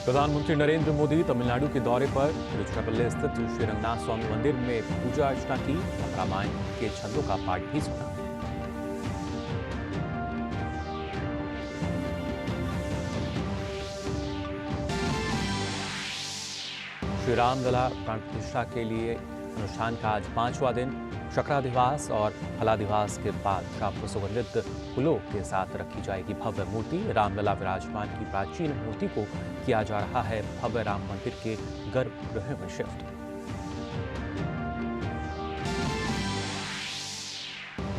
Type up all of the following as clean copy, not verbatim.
प्रधानमंत्री नरेंद्र मोदी तमिलनाडु के दौरे पर तिरुचिरापल्ली स्थित श्री रंगनाथ स्वामी मंदिर में पूजा अर्चना की, रामायण के छंदों का पाठ भी सुना। श्री रामलला प्राण प्रतिष्ठा के लिए अनुष्ठान का आज 5वां दिन। शक्राधिवास और फलाधिवास के बाद शाम को सुगंधित फूलों के साथ रखी जाएगी भव्य मूर्ति। रामलला विराजमान की प्राचीन मूर्ति को किया जा रहा है भव्य राम मंदिर के गर्भगृह में शिफ्ट।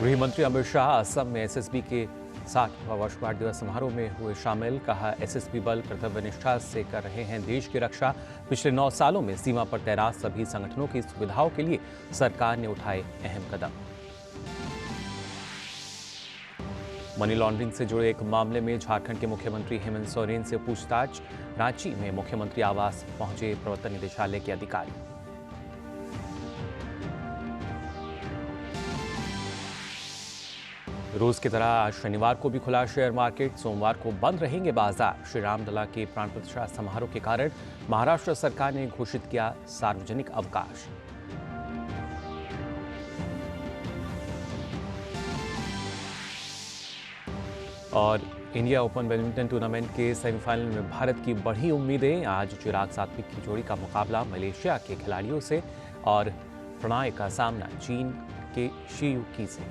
गृह मंत्री अमित शाह असम में एसएसबी के 60वां वर्षगांठ दिवस समारोह में हुए शामिल। कहा, एसएसबी बल कर्तव्य निष्ठा से कर रहे हैं देश की रक्षा। पिछले 9 सालों में सीमा पर तैनात सभी संगठनों की सुविधाओं के लिए सरकार ने उठाए अहम कदम। मनी लॉन्ड्रिंग से जुड़े एक मामले में झारखंड के मुख्यमंत्री हेमंत सोरेन से पूछताछ। रांची में मुख्यमंत्री आवास पहुंचे प्रवर्तन निदेशालय के अधिकारी। रोज की तरह आज शनिवार को भी खुला शेयर मार्केट। सोमवार को बंद रहेंगे बाजार। श्री रामलला के प्राण प्रतिष्ठा समारोह के कारण महाराष्ट्र सरकार ने घोषित किया सार्वजनिक अवकाश। और इंडिया ओपन बैडमिंटन टूर्नामेंट के सेमीफाइनल में भारत की बढ़ी उम्मीदें। आज चिराग सात्विक की जोड़ी का मुकाबला मलेशिया के खिलाड़ियों से और प्रणय का सामना चीन के शी युकी से।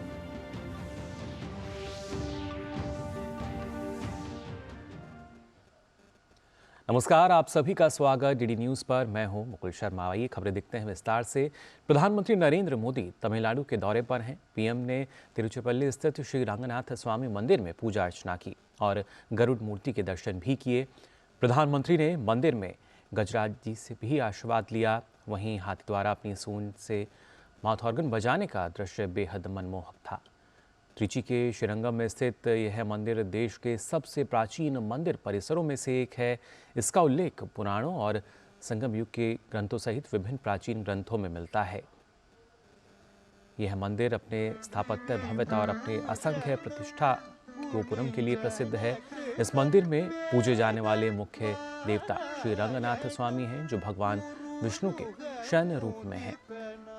नमस्कार, आप सभी का स्वागत डीडी न्यूज पर। मैं हूं मुकुल शर्मा। आइए खबरें देखते हैं विस्तार से। प्रधानमंत्री नरेंद्र मोदी तमिलनाडु के दौरे पर हैं। पीएम ने तिरुचिरापल्ली स्थित श्री रंगनाथ स्वामी मंदिर में पूजा अर्चना की और गरुड़ मूर्ति के दर्शन भी किए। प्रधानमंत्री ने मंदिर में गजराज जी से भी आशीर्वाद लिया। वहीं हाथी द्वारा अपनी सूंड से माउथ ऑर्गन बजाने का दृश्य बेहद मनमोहक था। त्रिची के श्रीरंगम में स्थित यह मंदिर देश के सबसे प्राचीन मंदिर परिसरों में से एक है। इसका उल्लेख पुराणों और संगम युग के ग्रंथों सहित विभिन्न प्राचीन ग्रंथों में मिलता है। यह मंदिर अपने स्थापत्य भव्यता और अपने असंख्य प्रतिष्ठा गोपुरम के लिए प्रसिद्ध है। इस मंदिर में पूजे जाने वाले मुख्य देवता श्री रंगनाथ स्वामी हैं, जो भगवान विष्णु के शयन रूप में हैं।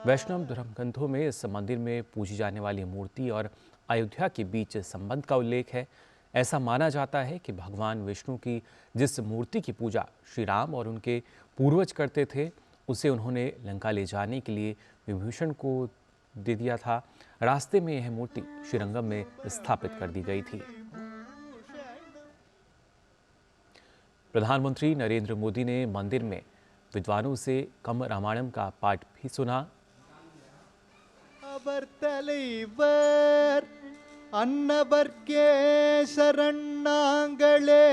वैष्णव धर्म ग्रंथों में इस मंदिर में पूजी जाने वाली मूर्ति और अयोध्या के बीच संबंध का उल्लेख है। ऐसा माना जाता है कि भगवान विष्णु की जिस मूर्ति की पूजा श्री राम और उनके पूर्वज करते थे, उसे उन्होंने लंका ले जाने के लिए विभीषण को दे दिया था। रास्ते में यह मूर्ति श्रीरंगम में स्थापित कर दी गई थी। प्रधानमंत्री नरेंद्र मोदी ने मंदिर में विद्वानों से कम रामायणम का पाठ भी सुना। अन्नबर्के शरणांगले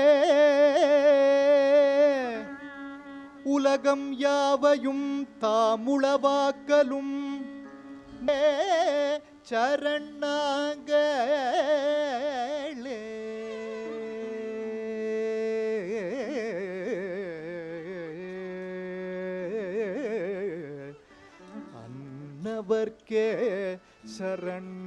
उलगम यावयुम तामुळवाक्कलुम शरणांगले। अन्नबर्के शरणांगले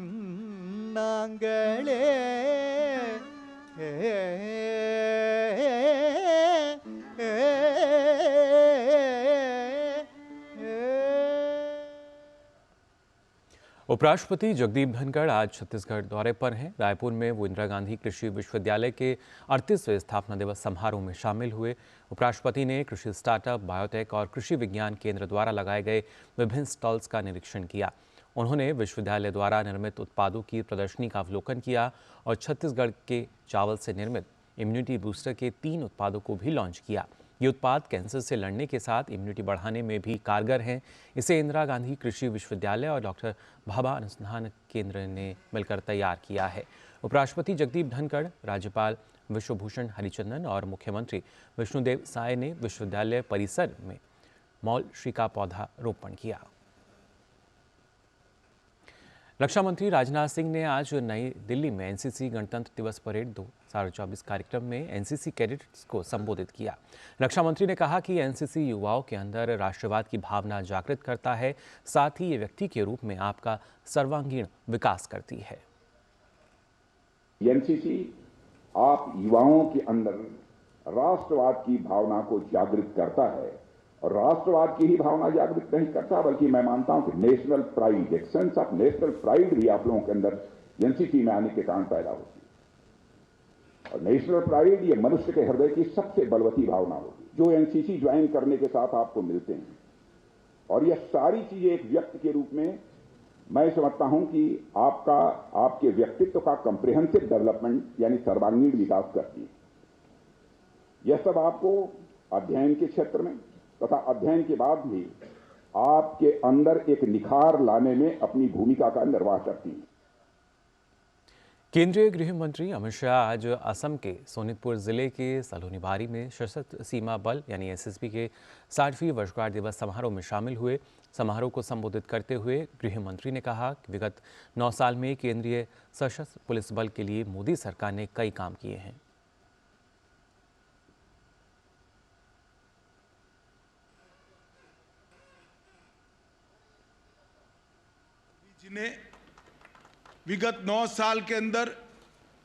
उपराष्ट्रपति जगदीप धनखड़ आज छत्तीसगढ़ दौरे पर हैं। रायपुर में वो इंदिरा गांधी कृषि विश्वविद्यालय के 38वें स्थापना दिवस समारोह में शामिल हुए। उपराष्ट्रपति ने कृषि स्टार्टअप, बायोटेक और कृषि विज्ञान केंद्र द्वारा लगाए गए विभिन्न स्टॉल्स का निरीक्षण किया। उन्होंने विश्वविद्यालय द्वारा निर्मित उत्पादों की प्रदर्शनी का अवलोकन किया और छत्तीसगढ़ के चावल से निर्मित इम्यूनिटी बूस्टर के 3 उत्पादों को भी लॉन्च किया। ये उत्पाद कैंसर से लड़ने के साथ इम्यूनिटी बढ़ाने में भी कारगर हैं। इसे इंदिरा गांधी कृषि विश्वविद्यालय और डॉक्टर भाभा अनुसंधान केंद्र ने मिलकर तैयार किया है। उपराष्ट्रपति जगदीप धनखड़, राज्यपाल विश्वभूषण हरिचंदन और मुख्यमंत्री विष्णुदेव साय ने विश्वविद्यालय परिसर में मॉल श्री का पौधा रोपण किया। रक्षा मंत्री राजनाथ सिंह ने आज नई दिल्ली में एनसीसी गणतंत्र दिवस परेड 2024 कार्यक्रम में एनसीसी कैडेट्स को संबोधित किया। रक्षा मंत्री ने कहा कि एनसीसी युवाओं के अंदर राष्ट्रवाद की भावना जागृत करता है, साथ ही ये व्यक्ति के रूप में आपका सर्वांगीण विकास करती है। एनसीसी आप युवाओं के अंदर राष्ट्रवाद की भावना को जागृत करता है और राष्ट्रवाद की ही भावना जागृत नहीं करता, बल्कि मैं मानता हूं कि नेशनल प्राइड, एक सेंस ऑफ नेशनल प्राइड भी आप लोगों के अंदर एनसीसी में आने के कारण पैदा होती है। और नेशनल प्राइड ये मनुष्य के हृदय की सबसे बलवती भावना होगी जो एनसीसी ज्वाइन करने के साथ आपको मिलते हैं। और यह सारी चीजें एक व्यक्ति के रूप में मैं समझता हूं कि आपके व्यक्तित्व का कंप्रिहेंसिव डेवलपमेंट यानी सर्वांगीण विकास करती है। यह सब आपको अध्ययन के क्षेत्र में तथा अध्ययन के बाद भी आपके अंदर एक निखार लाने में अपनी भूमिका का निर्वाह करती है। केंद्रीय गृह मंत्री अमित शाह आज असम के सोनितपुर जिले के सलोनीबारी में सशस्त्र सीमा बल यानी एसएसबी के 60वीं वर्षगांठ दिवस समारोह में शामिल हुए। समारोह को संबोधित करते हुए गृह मंत्री ने कहा कि विगत 9 साल में केंद्रीय सशस्त्र पुलिस बल के लिए मोदी सरकार ने कई काम किए हैं। ने विगत 9 साल के अंदर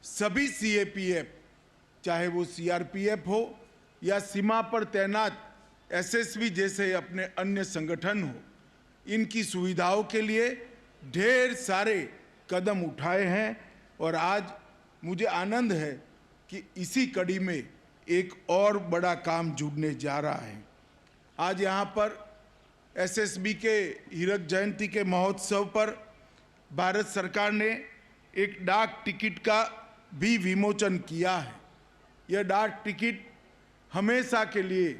सभी सीएपीएफ, चाहे वो सीआरपीएफ हो या सीमा पर तैनात एसएसबी जैसे अपने अन्य संगठन हो, इनकी सुविधाओं के लिए ढेर सारे कदम उठाए हैं। और आज मुझे आनंद है कि इसी कड़ी में एक और बड़ा काम जुड़ने जा रहा है। आज यहाँ पर एसएसबी के हीरक जयंती के महोत्सव पर भारत सरकार ने एक डाक टिकट का भी विमोचन किया है। यह डाक टिकट हमेशा के लिए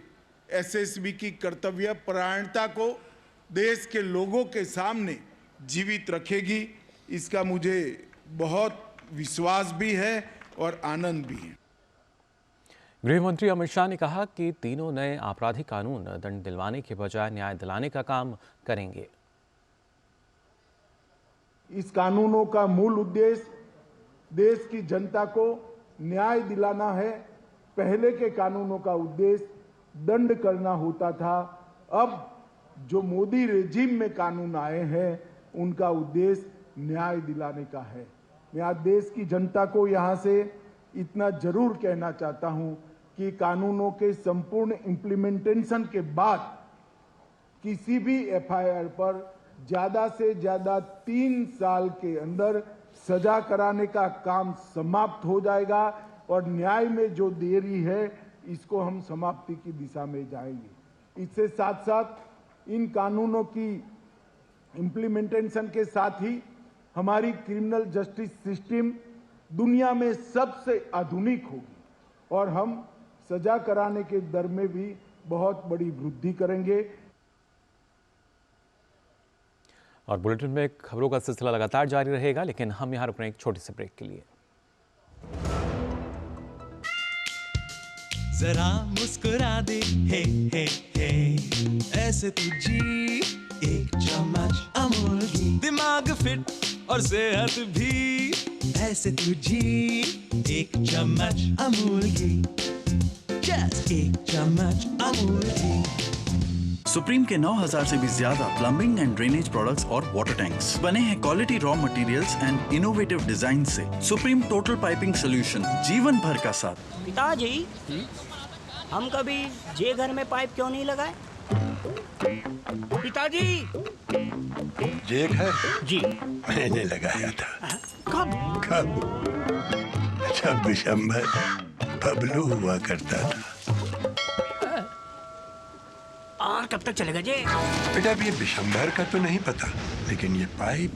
एसएसबी की कर्तव्य परायणता को देश के लोगों के सामने जीवित रखेगी, इसका मुझे बहुत विश्वास भी है और आनंद भी है। गृह मंत्री अमित शाह ने कहा कि तीनों नए आपराधिक कानून दंड दिलवाने के बजाय न्याय दिलाने का काम करेंगे। इस कानूनों का मूल उद्देश्य देश की जनता को न्याय दिलाना है। पहले के कानूनों का उद्देश्य दंड करना होता था। अब जो मोदी रेजिम में कानून आए हैं उनका उद्देश्य न्याय दिलाने का है। मैं आज देश की जनता को यहां से इतना जरूर कहना चाहता हूं कि कानूनों के संपूर्ण इम्प्लीमेंटेशन के बाद किसी भी एफआईआर पर ज्यादा से ज्यादा 3 साल के अंदर सजा कराने का काम समाप्त हो जाएगा और न्याय में जो देरी है इसको हम समाप्ति की दिशा में जाएंगे। इससे साथ साथ इन कानूनों की इम्प्लीमेंटेशन के साथ ही हमारी क्रिमिनल जस्टिस सिस्टम दुनिया में सबसे आधुनिक होगी और हम सजा कराने के दर में भी बहुत बड़ी वृद्धि करेंगे। और बुलेटिन में खबरों का सिलसिला लगातार जारी रहेगा, लेकिन हम यहाँ रुक रहे हैं एक छोटे से ब्रेक के लिए। जरा मुस्कुरा दे हे हे हे, ऐसे तुझी एक चम्मच अमूल की, दिमाग फिट और सेहत भी, ऐसे तुझी एक चम्मच अमूल की, जस्ट एक चम्मच अमूल की। सुप्रीम के 9000 से भी ज्यादा प्लम्बिंग एंड ड्रेनेज प्रोडक्ट्स और वाटर टैंक्स बने हैं quality raw materials and innovative design से। सुप्रीम टोटल पाइपिंग सॉल्यूशन, जीवन भर का साथ। पिताजी, हम कभी जे घर में पाइप क्यों नहीं लगाए? पिताजी, जे घर जी मैंने लगाया था। कब? जब दिसंबर बबलू हुआ करता था। और कब तक चलेगा जे? बेटा अब ये दिसंबर का तो नहीं पता, लेकिन ये पाइप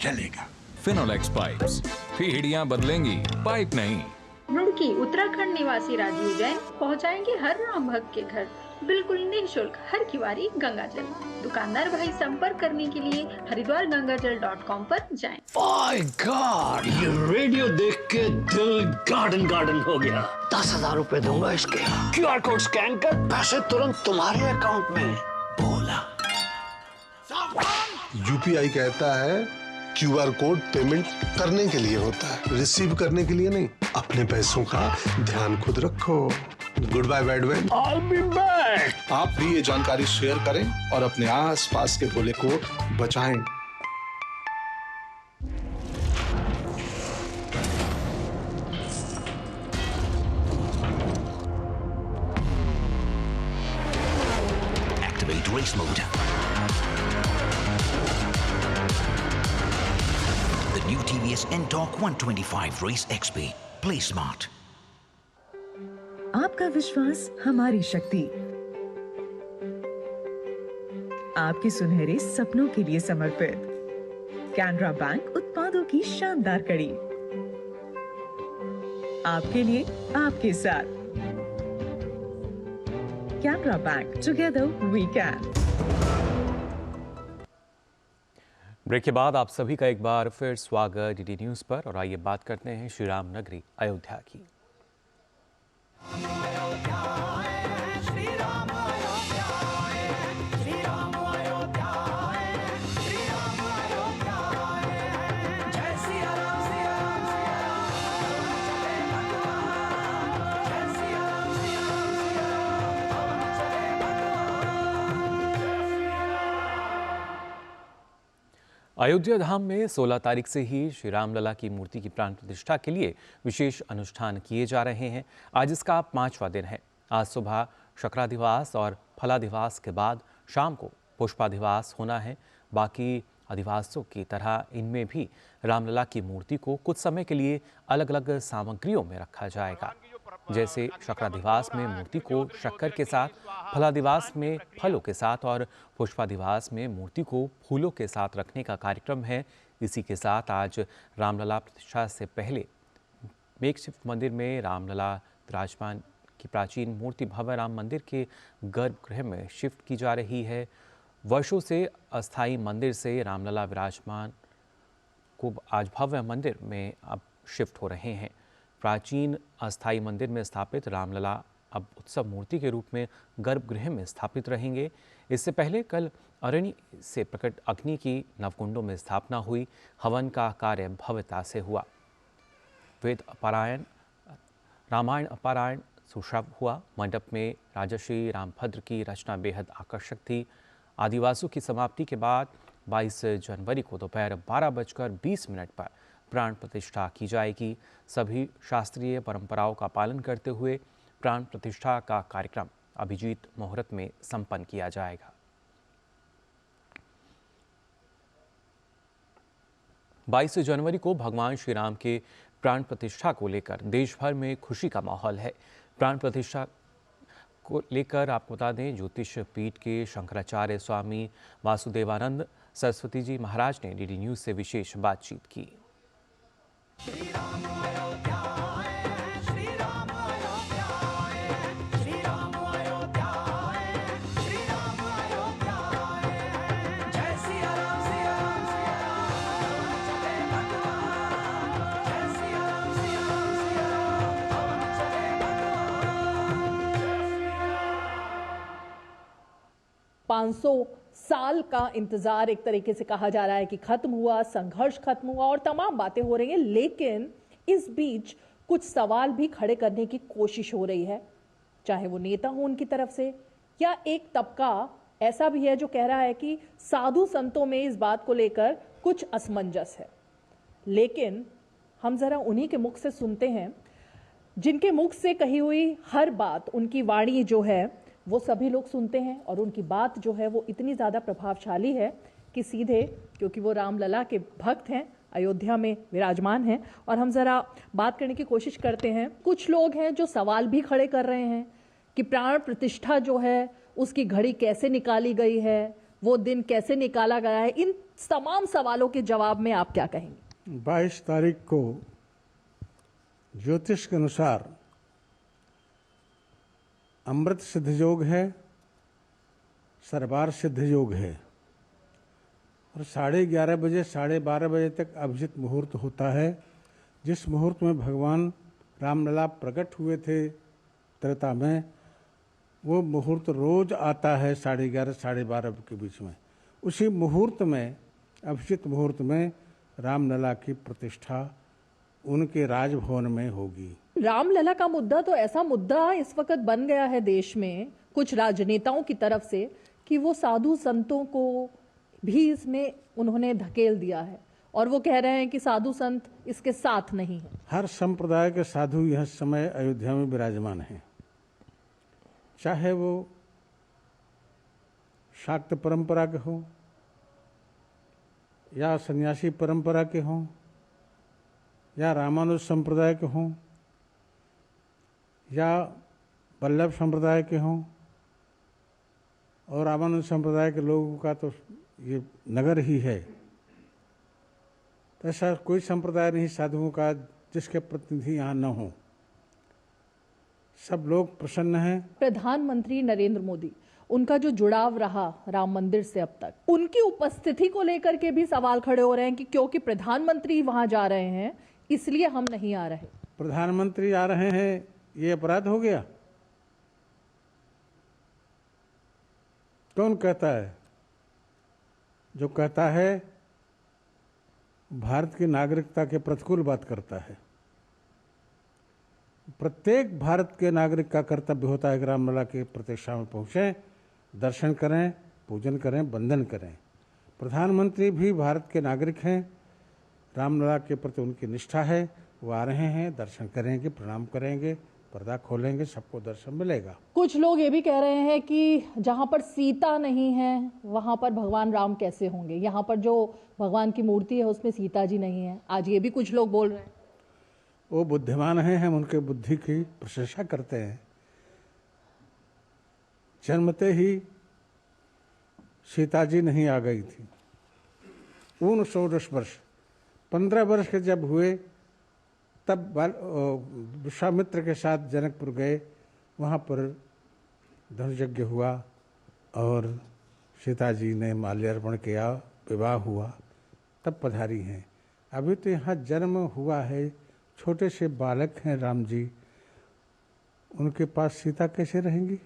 चलेगा। फिनोलेक्स पाइप्स, पीढ़ियां बदलेंगी, पाइप नहीं। रुड़की उत्तराखंड निवासी राजीव जैन पहुंचाएंगे हर राम भक्त के घर बिल्कुल निःशुल्क हर किवारी गंगाजल। दुकानदार भाई संपर्क करने के लिए हरिद्वारगंगाजल.com पर जाएं। My God, ये रेडियो देख के दिल गार्डन गार्डन हो गया। 10,000 रुपए दूंगा इसके। QR कोड स्कैन कर पैसे तुरंत तुम्हारे अकाउंट में। बोला यूपीआई कहता है क्यूआर कोड पेमेंट करने के लिए होता है, रिसीव करने के लिए नहीं। अपने पैसों का ध्यान खुद रखो। Good bye bad bye. I'll be back. आप भी ये जानकारी शेयर करें और अपने आस-पास के भोले को बचाएं। Activate race mode. The new TVS N-Torque 125 Race XP. Play smart. आपका विश्वास हमारी शक्ति, आपके सुनहरे सपनों के लिए समर्पित कैनरा बैंक उत्पादों की शानदार कड़ी, आपके लिए आपके साथ। Canara Bank, together we can. Break के बाद आप सभी का एक बार फिर स्वागत डीडी न्यूज पर। और आइए बात करते हैं श्री राम नगरी अयोध्या की। अयोध्या धाम में 16 तारीख से ही श्री रामलला की मूर्ति की प्राण प्रतिष्ठा के लिए विशेष अनुष्ठान किए जा रहे हैं। आज इसका 5वां दिन है। आज सुबह शक्राधिवास और फलाधिवास के बाद शाम को पुष्पाधिवास होना है। बाकी अधिवासों की तरह इनमें भी रामलला की मूर्ति को कुछ समय के लिए अलग अलग सामग्रियों में रखा जाएगा। जैसे शक्राधिवास में मूर्ति को शक्कर के साथ, फलाधिवास में फलों के साथ और पुष्पाधिवास में मूर्ति को फूलों के साथ रखने का कार्यक्रम है। इसी के साथ आज रामलला प्रतिष्ठा से पहले मेकशिफ्ट मंदिर में रामलला विराजमान की प्राचीन मूर्ति भव्य राम मंदिर के गर्भगृह में शिफ्ट की जा रही है। वर्षों से अस्थायी मंदिर से रामलला विराजमान को आज भव्य मंदिर में अब शिफ्ट हो रहे हैं। प्राचीन अस्थायी मंदिर में स्थापित रामलला अब उत्सव मूर्ति के रूप में गर्भगृह में स्थापित रहेंगे। इससे पहले कल अरण्य से प्रकट अग्नि की नवकुंडों में स्थापना हुई। हवन का कार्य भव्यता से हुआ। वेद पारायण, रामायण पारायण सुश्रव हुआ। मंडप में राजश्री रामभद्र की रचना बेहद आकर्षक थी। आदिवासियों की समाप्ति के बाद 22 जनवरी को दोपहर 12:20 पर प्राण प्रतिष्ठा की जाएगी। सभी शास्त्रीय परंपराओं का पालन करते हुए प्राण प्रतिष्ठा का कार्यक्रम अभिजीत मुहूर्त में संपन्न किया जाएगा। 22 जनवरी को भगवान श्री राम के प्राण प्रतिष्ठा को लेकर देश भर में खुशी का माहौल है। प्राण प्रतिष्ठा को लेकर आपको बता दें, ज्योतिष पीठ के शंकराचार्य स्वामी वासुदेवानंद सरस्वती जी महाराज ने डीडी न्यूज से विशेष बातचीत की। साल का इंतजार एक तरीके से कहा जा रहा है कि खत्म हुआ, संघर्ष खत्म हुआ और तमाम बातें हो रही हैं, लेकिन इस बीच कुछ सवाल भी खड़े करने की कोशिश हो रही है, चाहे वो नेता हो उनकी तरफ से या एक तबका ऐसा भी है जो कह रहा है कि साधु संतों में इस बात को लेकर कुछ असमंजस है। लेकिन हम जरा उन्हीं के मुख से सुनते हैं जिनके मुख से कही हुई हर बात, उनकी वाणी जो है वो सभी लोग सुनते हैं और उनकी बात जो है वो इतनी ज़्यादा प्रभावशाली है कि सीधे, क्योंकि वो रामलला के भक्त हैं, अयोध्या में विराजमान हैं। और हम ज़रा बात करने की कोशिश करते हैं। कुछ लोग हैं जो सवाल भी खड़े कर रहे हैं कि प्राण प्रतिष्ठा जो है उसकी घड़ी कैसे निकाली गई है, वो दिन कैसे निकाला गया है। इन तमाम सवालों के जवाब में आप क्या कहेंगे? 22 तारीख को ज्योतिष के अनुसार अमृत सिद्ध योग है, सरबार सिद्ध योग है और 11:30 बजे 12:30 बजे तक अभिजित मुहूर्त होता है, जिस मुहूर्त में भगवान रामलला प्रकट हुए थे त्रेता में। वो मुहूर्त रोज आता है 11:30 12:30 के बीच में। उसी मुहूर्त में अभिजित मुहूर्त में रामलला की प्रतिष्ठा उनके राजभवन में होगी। रामलला का मुद्दा तो ऐसा मुद्दा इस वक्त बन गया है देश में कुछ राजनेताओं की तरफ से कि वो साधु संतों को भी इसमें उन्होंने धकेल दिया है और वो कह रहे हैं कि साधु संत इसके साथ नहीं है। हर संप्रदाय के साधु यह समय अयोध्या में विराजमान हैं, चाहे वो शाक्त परंपरा के हों या सन्यासी परंपरा के हों या रामानुज संप्रदाय के हों या वल्लभ संप्रदाय के हों। और रामानुज संप्रदाय के लोगों का तो ये नगर ही है, तो ऐसा कोई संप्रदाय नहीं साधुओं का जिसके प्रतिनिधि यहाँ न हो। सब लोग प्रसन्न हैं। प्रधानमंत्री नरेंद्र मोदी, उनका जो जुड़ाव रहा राम मंदिर से अब तक, उनकी उपस्थिति को लेकर के भी सवाल खड़े हो रहे हैं कि क्योंकि प्रधानमंत्री वहां जा रहे हैं इसलिए हम नहीं आ रहे। प्रधानमंत्री आ रहे हैं ये अपराध हो गया? कौन कहता है? जो कहता है भारत की नागरिकता के प्रतिकूल बात करता है। प्रत्येक भारत के नागरिक का कर्तव्य होता है कि रामलला की प्रतिष्ठा में पहुँचें, दर्शन करें, पूजन करें, वंदन करें। प्रधानमंत्री भी भारत के नागरिक हैं, रामलला के प्रति उनकी निष्ठा है, वो आ रहे हैं, दर्शन करेंगे, प्रणाम करेंगे, पर्दा खोलेंगे, सबको दर्शन मिलेगा। कुछ लोग ये भी कह रहे हैं कि जहाँ पर सीता नहीं है वहाँ पर भगवान राम कैसे होंगे? यहाँ पर जो भगवान की मूर्ति है उसमें सीता जी नहीं है। आज ये भी कुछ लोग बोल रहे हैं। वो बुद्धिमान हैं, हम उनके बुद्धि की प्रशंसा करते हैं। जन्मते ही सीता जी नहीं आ गई थी। 19 वर्ष 15 वर्ष के जब हुए तब विश्वामित्र के साथ जनकपुर गए, वहाँ पर धनुर्यज्ञ हुआ और सीता जी ने माल्यार्पण किया, विवाह हुआ, तब पधारी हैं। अभी तो यहाँ जन्म हुआ है, छोटे से बालक हैं राम जी, उनके पास सीता कैसे रहेंगी?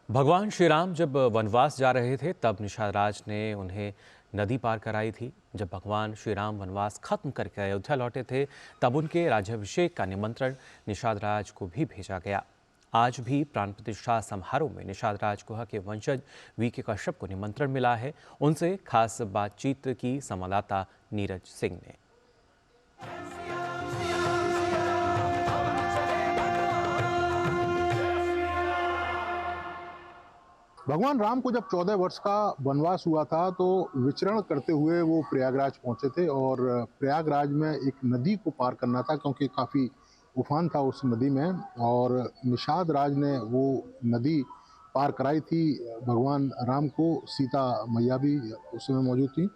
भगवान श्री राम जब वनवास जा रहे थे तब निषाद राज ने उन्हें नदी पार कराई थी। जब भगवान श्री राम वनवास खत्म करके अयोध्या लौटे थे तब उनके राज्याभिषेक का निमंत्रण निषाद राज को भी भेजा गया। आज भी प्राण प्रतिष्ठा समारोह में निषाद राज गुहा के वंशज वीके कश्यप को निमंत्रण मिला है। उनसे खास बातचीत की संवाददाता नीरज सिंह ने। भगवान राम को जब 14 वर्ष का वनवास हुआ था तो विचरण करते हुए वो प्रयागराज पहुंचे थे और प्रयागराज में एक नदी को पार करना था क्योंकि काफ़ी उफान था उस नदी में, और निषाद राज ने वो नदी पार कराई थी भगवान राम को। सीता मैया भी उस समय मौजूद थी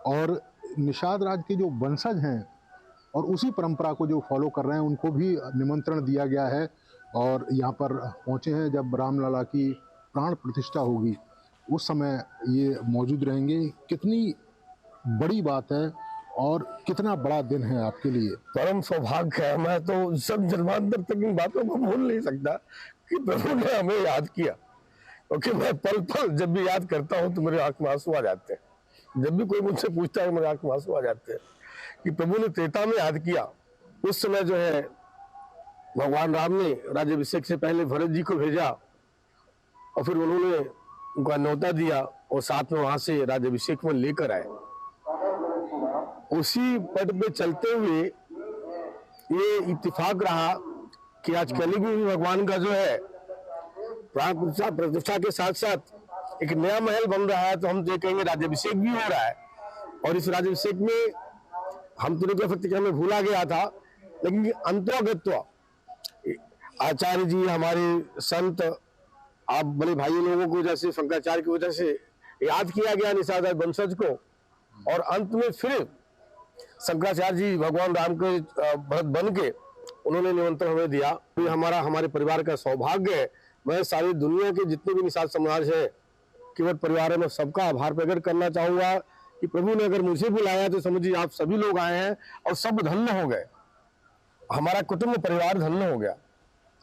और निषाद राज के जो वंशज हैं और उसी परंपरा को जो फॉलो कर रहे हैं उनको भी निमंत्रण दिया गया है और यहाँ पर पहुँचे हैं। जब रामलला की प्राण प्रतिष्ठा होगी उस समय ये मौजूद रहेंगे। कितनी बड़ी बात है और कितना बड़ा दिन है आपके लिए? परम सौभाग्य है। मैं तो सब जन्मांतर तक इन बातों को भूल नहीं सकता कि प्रभु ने हमें याद किया, क्योंकि मैं पल पल जब भी याद करता हूँ तो मेरे आंख में आंसू आ जाते हैं। जब भी कोई मुझसे पूछता है मेरे आंख में आंसू आ जाते हैं कि प्रभु ने त्रेता में याद किया। उस समय जो है भगवान राम ने राज्याभिषेक से पहले भरत जी को भेजा और फिर उन्होंने उनका न्योता दिया और साथ में वहां से राज्याभिषेक में लेकर आए। उसी पद पे चलते हुए ये इत्तेफाक रहा कि आज कलयुग में भी भगवान का जो है प्राण प्रतिष्ठा के साथ साथ एक नया महल बन रहा है, तो हम तो कहेंगे राज्याभिषेक भी हो रहा है। और इस राज्याभिषेक में हम तो नहीं कह सकते कि हमें भूला गया था, लेकिन अंतर्गत आचार्य जी, हमारे संत, आप बड़े भाई लोगों को जैसे शंकराचार्य की वजह से याद किया गया निषाद राज वंशज को, और अंत में फिर शंकराचार्य जी भगवान राम के भरत बन के उन्होंने निमंत्रण हमें दिया। ये हमारे परिवार का सौभाग्य है। मैं सारी दुनिया के जितने भी निषाद समाज है केवट परिवार में सबका आभार प्रकट करना चाहूंगा कि प्रभु ने अगर मुझे बुलाया तो समझिए आप सभी लोग आए हैं और सब धन्य हो गए, हमारा कुटुंब परिवार धन्य हो गया।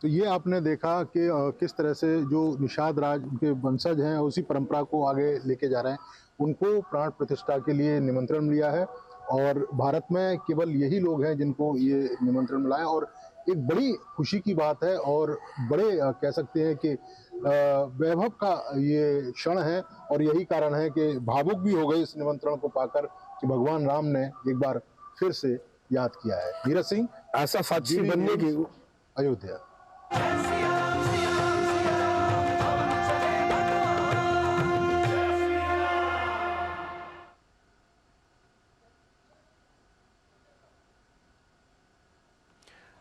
तो ये आपने देखा कि किस तरह से जो निषाद राज के वंशज हैं उसी परंपरा को आगे लेके जा रहे हैं, उनको प्राण प्रतिष्ठा के लिए निमंत्रण मिला है और भारत में केवल यही लोग हैं जिनको ये निमंत्रण मिला है और एक बड़ी खुशी की बात है और बड़े कह सकते हैं कि वैभव का ये क्षण है और यही कारण है कि भावुक भी हो गए इस निमंत्रण को पाकर कि भगवान राम ने एक बार फिर से याद किया है। नीरज सिंह, ऐसा साक्षी बनने की अयोध्या।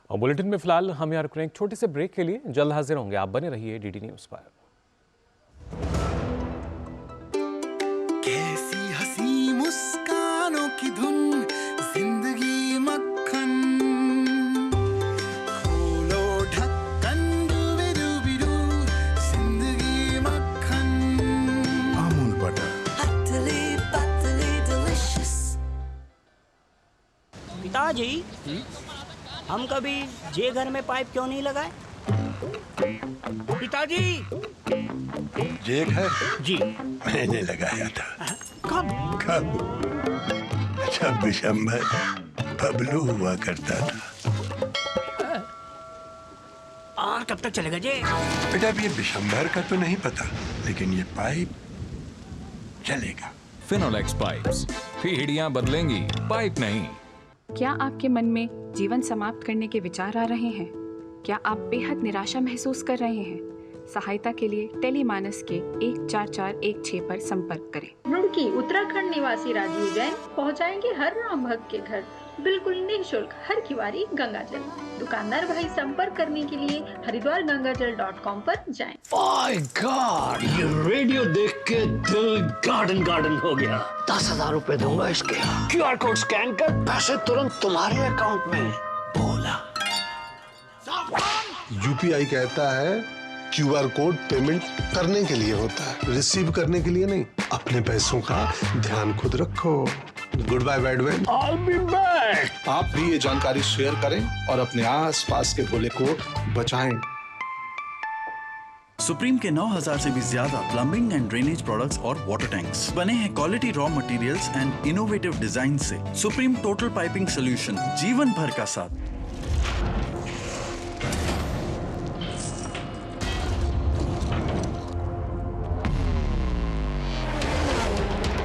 और बुलेटिन में फिलहाल हम यहाँ रुक रहे हैं एक छोटे से ब्रेक के लिए। जल्द हाजिर होंगे, आप बने रहिए डीडी न्यूज पर। कैसी हंसी मुस्कानों की धुन, जिंदगी मक्खन, खोलो ढक्कन डूबे डूबी डू, जिंदगी मक्खन, अमूल बटर, पतली पतली डिलिशियस। पिताजी, हम कभी जे घर में पाइप क्यों नहीं लगाए? पिताजी! जे घर जी मैंने लगाया था। कब? जब विशंभर बबलू हुआ करता था। और कब तक चलेगा जे? बेटा अब ये विशंभर का तो नहीं पता, लेकिन ये पाइप चलेगा। फिनोलेक्स पाइप्स, पीढ़ियां बदलेंगी, पाइप नहीं। क्या आपके मन में जीवन समाप्त करने के विचार आ रहे हैं? क्या आप बेहद निराशा महसूस कर रहे हैं? सहायता के लिए टेलीमानस के 14416 पर संपर्क करें। रुड़की उत्तराखंड निवासी राजीव जैन पहुंचाएंगे हर राम भक्त के घर बिल्कुल निःशुल्क हर किवारी गंगा जल। दुकानदार भाई संपर्क करने के लिए हरिद्वारगंगाजल.com पर जाएं। ओह गॉड, ये रेडियो देख के दिल गार्डन गार्डन हो गया। 10,000 रुपए दूंगा इसके। QR कोड स्कैन कर पैसे तुरंत तुम्हारे अकाउंट में। बोला यूपीआई कहता है QR कोड पेमेंट करने के लिए होता है, रिसीव करने के लिए नहीं। अपने पैसों का ध्यान खुद रखो। Good bye bad bye. I'll be back। आप भी ये जानकारी शेयर करें और अपने आसपास के भोले को बचाएं। सुप्रीम के 9,000 से भी ज्यादा प्लम्बिंग एंड ड्रेनेज प्रोडक्ट्स और वाटर टैंक्स बने हैं quality raw materials and innovative design से। सुप्रीम टोटल पाइपिंग सोल्यूशन, जीवन भर का साथ।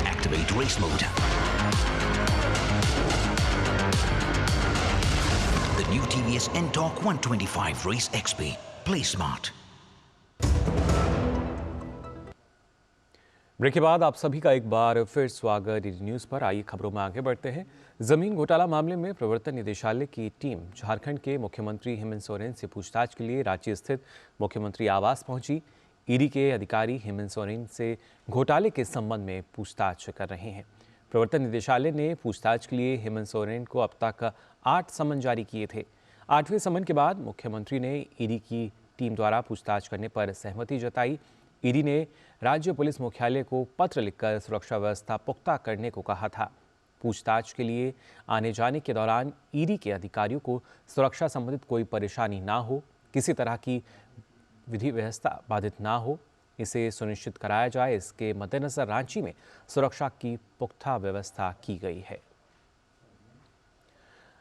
Activate race mode. The new TVS N-Torque 125 Race XP. Play smart. Break के बाद आप सभी का एक बार फिर स्वागत डीडी न्यूज़ पर। आइए खबरों में आगे बढ़ते हैं। जमीन घोटाला मामले में प्रवर्तन निदेशालय की टीम झारखंड के मुख्यमंत्री हेमंत सोरेन से पूछताछ के लिए रांची स्थित मुख्यमंत्री आवास पहुंची। ईडी के अधिकारी हेमंत सोरेन से घोटाले के संबंध में पूछताछ कर रहे हैं। प्रवर्तन निदेशालय ने पूछताछ के लिए हेमंत सोरेन को अब तक 8 समन जारी किए थे। 8वें समन के बाद मुख्यमंत्री ने ईडी की टीम द्वारा पूछताछ करने पर सहमति जताई। ईडी ने राज्य पुलिस मुख्यालय को पत्र लिखकर सुरक्षा व्यवस्था पुख्ता करने को कहा था। पूछताछ के लिए आने जाने के दौरान ईडी के अधिकारियों को सुरक्षा संबंधित कोई परेशानी ना हो, किसी तरह की विधि व्यवस्था बाधित ना हो, इसे सुनिश्चित कराया जाए। इसके मद्देनजर रांची में सुरक्षा की पुख्ता व्यवस्था की गई है।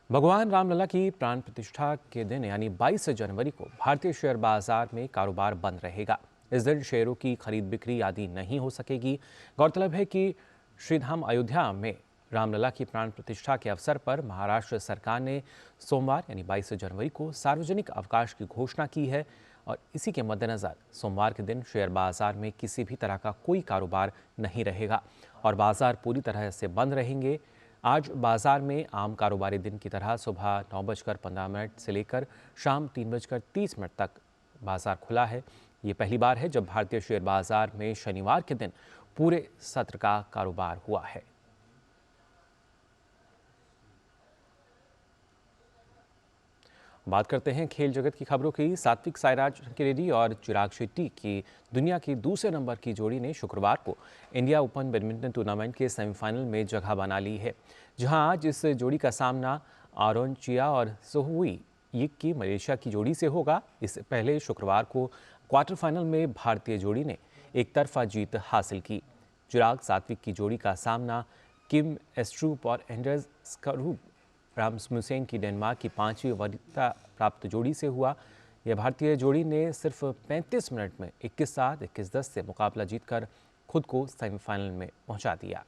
भगवान रामलला की प्राण प्रतिष्ठा के दिन यानी 22 जनवरी को भारतीय शेयर बाजार में कारोबार बंद रहेगा। इस दिन शेयरों की खरीद बिक्री आदि नहीं हो सकेगी। गौरतलब है कि श्रीधाम अयोध्या में रामलला की प्राण प्रतिष्ठा के अवसर पर महाराष्ट्र सरकार ने सोमवार यानी 22 जनवरी को सार्वजनिक अवकाश की घोषणा की है और इसी के मद्देनज़र सोमवार के दिन शेयर बाजार में किसी भी तरह का कोई कारोबार नहीं रहेगा और बाजार पूरी तरह से बंद रहेंगे। आज बाजार में आम कारोबारी दिन की तरह सुबह 9:15 से लेकर शाम 3:30 तक बाजार खुला है। ये पहली बार है जब भारतीय शेयर बाजार में शनिवार के दिन पूरे सत्र का कारोबार हुआ है। बात करते हैं खेल जगत की खबरों की। सात्विक साईराज रेड्डी और चिराग शेट्टी की दुनिया की दूसरे नंबर की जोड़ी ने शुक्रवार को इंडिया ओपन बैडमिंटन टूर्नामेंट के सेमीफाइनल में जगह बना ली है, जहां आज इस जोड़ी का सामना आरोन चिया और सोहुई यिक की मलेशिया की जोड़ी से होगा। इससे पहले शुक्रवार को क्वार्टर फाइनल में भारतीय जोड़ी ने एक तरफा जीत हासिल की। चिराग सात्विक की जोड़ी का सामना किम एस्ट्रूप और एंडर्स स्करूप रामसमुसेन की डेनमार्क की 5वीं वरीयता प्राप्त जोड़ी से हुआ। यह भारतीय जोड़ी ने सिर्फ 35 मिनट में 21-7, 21-10 से मुकाबला जीतकर खुद को सेमीफाइनल में पहुंचा दिया।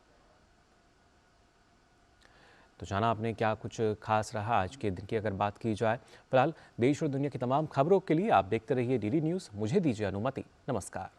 तो जाना आपने क्या कुछ खास रहा आज के दिन की अगर बात की जाए। फिलहाल देश और दुनिया की तमाम खबरों के लिए आप देखते रहिए डीडी न्यूज़। मुझे दीजिए अनुमति। नमस्कार।